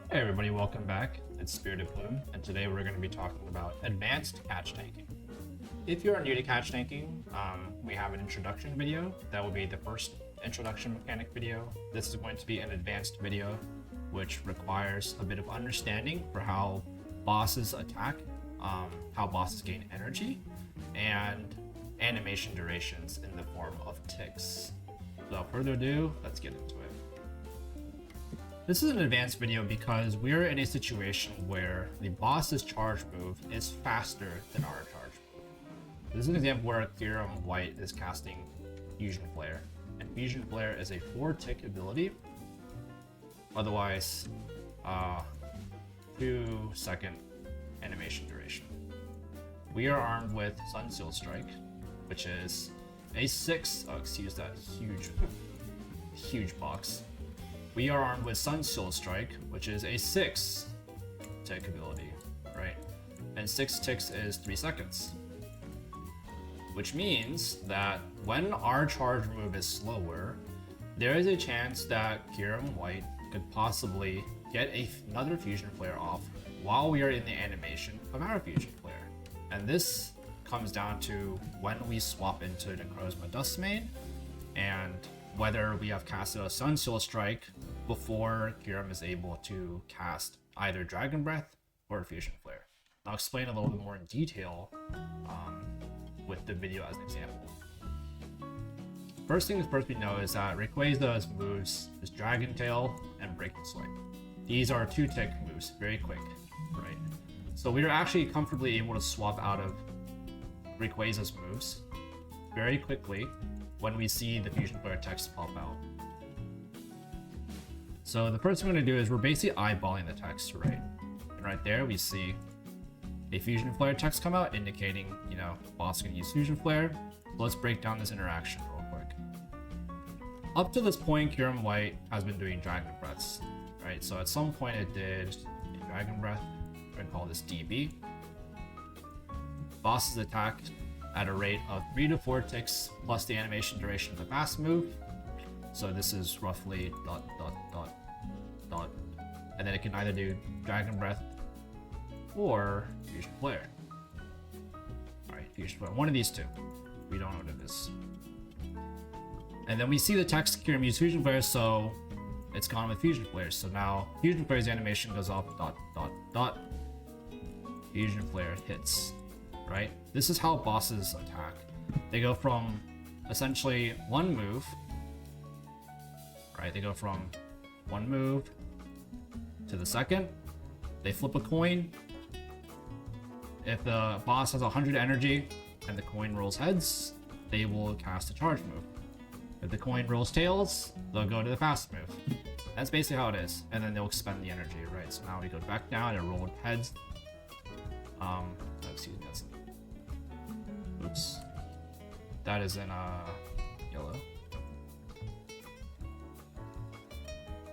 Hey everybody, welcome back. It's Spirited Plume, and today we're going to be talking about advanced catch tanking. If you are new to catch tanking, we have an introduction video. That will be the first introduction mechanic video. This is going to be an advanced video, which requires a bit of understanding for how bosses attack, how bosses gain energy, and animation durations in the form of ticks. Without further ado, let's get into it. This is an advanced video because we're in a situation where the boss's charge move is faster than our charge move. This is an example where Theorem White is casting Fusion Flare, and Fusion Flare is a 4-tick ability, otherwise 2-second animation duration. We are armed with Sunseal Strike, which is a 6, excuse that huge box. We are armed with Sunseal Strike, which is a 6-tick ability, right? And 6 ticks is 3 seconds. Which means that when our charge move is slower, there is a chance that Theorem White could possibly get another Fusion Flare off while we are in the animation of our Fusion Flare. And this comes down to when we swap into Necrozma Dustmane and whether we have casted a Sunseal Strike before Theorem is able to cast either Dragon Breath or Fusion Flare. I'll explain a little bit more in detail with the video as an example. First things first we know is that Rayquaza's moves is Dragon Tail and Breaking Swipe. These are 2-tick moves, very quick, right? So we are actually comfortably able to swap out of Rayquaza's moves very quickly when we see the Fusion Flare text pop out. So the first thing we're going to do is we're basically eyeballing the text, right? And right there we see a Fusion Flare text come out indicating, boss can use Fusion Flare. Let's break down this interaction real quick. Up to this point, Theorem White has been doing Dragon Breaths, right? So at some point it did a Dragon Breath. We're going to call this DB. Bosses attack at a rate of 3 to 4 ticks plus the animation duration of the fast move. So this is roughly ... And then it can either do Dragon Breath or Fusion Flare. Alright, Fusion Flare. One of these two. We don't know what it is. And then we see the text Theorem use Fusion Flare, so it's gone with Fusion Flare. So now Fusion Flare's animation goes off ... Fusion Flare hits. Right? This is how bosses attack. They go from essentially one move, right? They go from one move to the second. They flip a coin. If the boss has 100 energy and the coin rolls heads, they will cast a charge move. If the coin rolls tails, they'll go to the fast move. That's basically how it is. And then they'll expend the energy, right? So now we go back down and roll heads. Excuse me, that's oops. That is in yellow.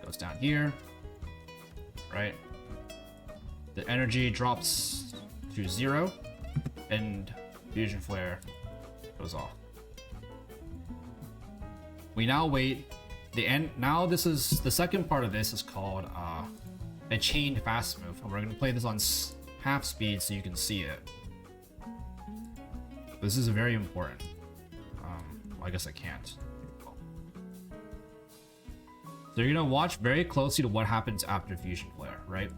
Goes down here. Right? The energy drops to 0 and Fusion Flare goes off. We now wait the end. Now this is the second part of this is called a chained fast move. And we're gonna play this on half speed so you can see it. This is very important. Well, I guess I can't. So you're gonna watch very closely to what happens after Fusion Flare, right?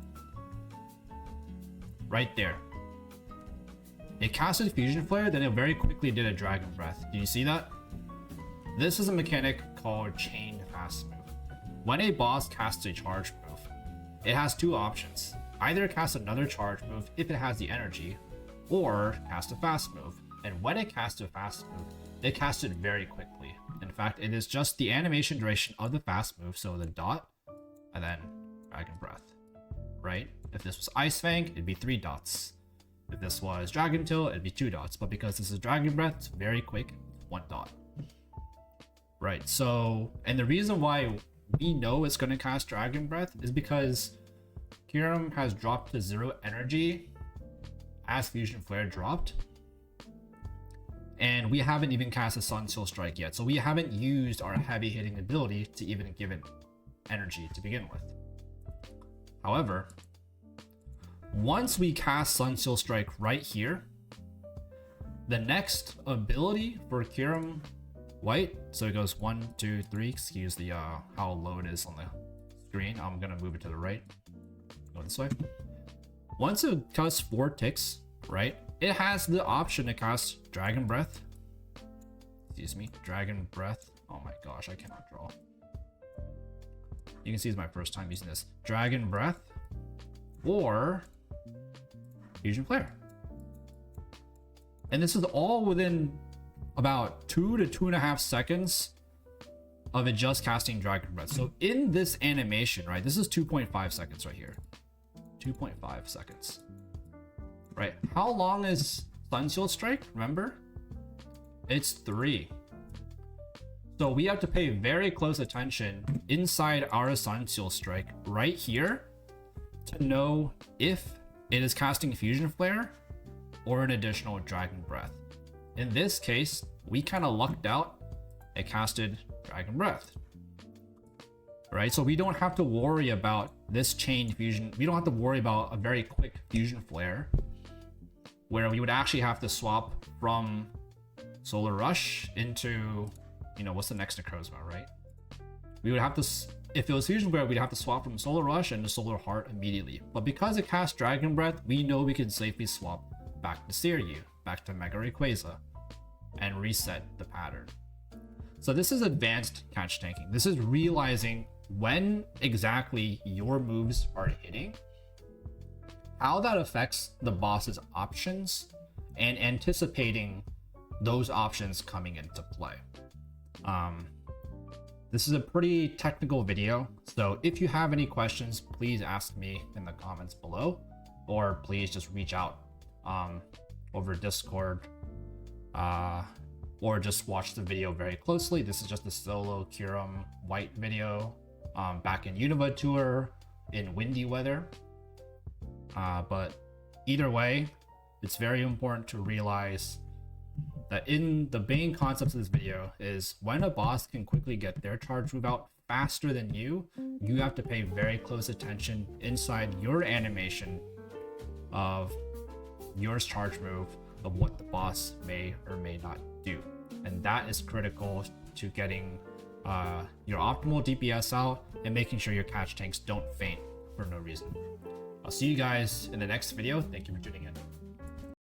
Right there. It casted Fusion Flare, then it very quickly did a Dragon Breath. Do you see that? This is a mechanic called Chained Fast Move. When a boss casts a charge move, it has two options. Either cast another charge move if it has the energy, or cast a fast move. And when it casts a fast move, it casts it very quickly. In fact, it is just the animation duration of the fast move, so the dot, and then Dragon Breath, right? If this was Ice Fang, it'd be 3 dots. If this was Dragon Tail, it'd be 2 dots. But because this is Dragon Breath, it's very quick, 1 dot. Right, so, and the reason why we know it's going to cast Dragon Breath is because Theorem has dropped to 0 energy as Fusion Flare dropped. And we haven't even cast a Sunseal Strike yet, so we haven't used our heavy hitting ability to even give it energy to begin with. However, once we cast Sunseal Strike right here, the next ability for Kiram White, so it goes 1, 2, 3, excuse the how low it is on the screen. I'm gonna move it to the right. Go this way. Once it casts 4 ticks, right, it has the option to cast Dragon Breath. Excuse me, Dragon Breath. Oh my gosh, I cannot draw. You can see it's my first time using this. Dragon Breath or Fusion Flare. And this is all within about 2 to 2.5 seconds of it just casting Dragon Breath. So in this animation, right, this is 2.5 seconds right here. 2.5 seconds. Right, how long is Sunseal Strike? Remember? It's 3. So we have to pay very close attention inside our Sunseal Strike right here to know if it is casting Fusion Flare or an additional Dragon Breath. In this case, we kind of lucked out. It casted Dragon Breath. Right, so we don't have to worry about this chain fusion. We don't have to worry about a very quick Fusion Flare where we would actually have to swap from Solar Rush into, you know, what's the next Necrozma, right? We would have to, if it was Fusion Flare, we'd have to swap from Solar Rush into Solar Heart immediately. But because it casts Dragon Breath, we know we can safely swap back to Seiryu, back to Mega Rayquaza, and reset the pattern. So this is advanced catch tanking. This is realizing when exactly your moves are hitting, how that affects the boss's options, and anticipating those options coming into play. This is a pretty technical video, so if you have any questions, please ask me in the comments below, or please just reach out over Discord, or just watch the video very closely. This is just a solo Kiram White video back in Unova Tour in windy weather. But either way, it's very important to realize that in the main concepts of this video is when a boss can quickly get their charge move out faster than you have to pay very close attention inside your animation of your charge move of what the boss may or may not do. And that is critical to getting your optimal DPS out and making sure your catch tanks don't faint for no reason. I'll see you guys in the next video. Thank you for tuning in.